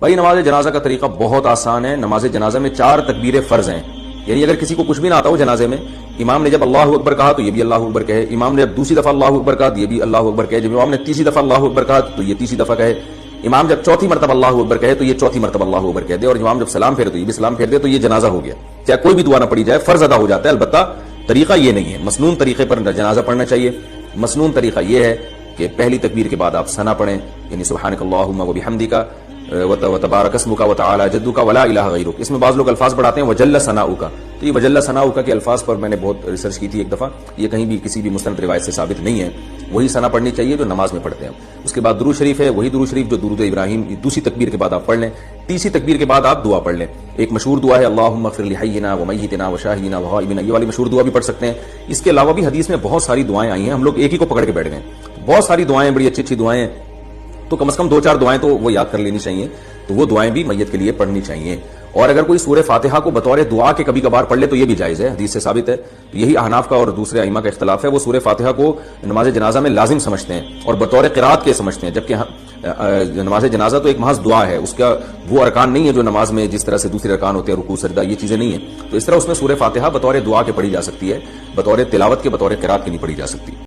بھائی نماز جنازہ کا طریقہ بہت آسان ہے۔ نماز جنازہ میں 4 تکبیریں فرض ہیں، یعنی اگر کسی کو کچھ بھی نہ آتا ہو جنازے میں، امام نے جب اللہ اکبر کہا تو یہ بھی اللہ اکبر کہے، امام نے جب دوسری دفعہ اللہ اکبر کہا تو یہ بھی اللہ اکبر کہے، جب امام نے تیسری دفعہ اللہ اکبر کہا تو یہ تیسری دفعہ کہے، امام جب چوتھی مرتبہ اللہ اکبر کہے تو یہ چوتھی مرتبہ اللہ اکبر کہہ دے، اور امام جب سلام پھیرے تو یہ بھی سلام پھیر دے، تو یہ جنازہ ہو گیا۔ چاہے کوئی بھی دعا نہ پڑھی جائے، فرض ادا ہو جاتا ہے۔ البتہ طریقہ یہ نہیں ہے، مسنون طریقے پر جنازہ پڑھنا چاہیے۔ مسنون طریقہ یہ ہے کہ پہلی تکبیر کے بعد آپ ثنا پڑھیں، یعنی سبحانک اللہم و بحمدک وتبارک اسمک وتعالی جدک ولا الہ غیرک۔ اس میں بعض لوگ الفاظ بڑھاتے ہیں وجل ثناؤک، تو یہ وجل ثناؤک کے الفاظ پر میں نے بہت ریسرچ کی تھی ایک دفعہ، یہ کہیں بھی کسی بھی مستند روایت سے ثابت نہیں ہے۔ وہی ثنا پڑھنی چاہیے جو نماز میں پڑھتے ہیں۔ اس کے بعد درود شریف ہے، وہی درود شریف جو درود ابراہیم دوسری تکبیر کے بعد آپ پڑھ لیں۔ تیسری تکبیر کے بعد آپ دعا پڑھ لیں۔ ایک مشہور دعا ہے اللہم اغفر لحینا ومیتنا وشاہدنا وغائبنا، یہ والی مشہور دعا بھی پڑھ سکتے ہیں۔ اس کے علاوہ بھی حدیث میں بہت ساری دعائیں آئی ہیں، ہم لوگ ایک ہی کو پکڑ کے بیٹھ گئے، بہت ساری دعائیں، بڑی اچھی اچھی دعائیں، تو کم از کم 2-4 دعائیں تو وہ یاد کر لینی چاہیے، تو وہ دعائیں بھی میت کے لیے پڑھنی چاہیے۔ اور اگر کوئی سورہ فاتحہ کو بطور دعا کے کبھی کبھار پڑھ لے تو یہ بھی جائز ہے، حدیث سے ثابت ہے۔ یہی احناف کا اور دوسرے ائمہ کا اختلاف ہے، وہ سورہ فاتحہ کو نماز جنازہ میں لازم سمجھتے ہیں اور بطور قرات کے سمجھتے ہیں، جبکہ نماز جنازہ تو ایک محض دعا ہے، اس کا وہ ارکان نہیں ہے جو نماز میں جس طرح سے دوسرے ارکان ہوتے ہیں، رکوع سجدہ، یہ چیزیں نہیں ہیں۔ تو اس طرح اس میں سورہ فاتحہ بطور دعا کے پڑھی جا سکتی ہے، بطور تلاوت کے، بطور قرات کے نہیں پڑھی جا سکتی۔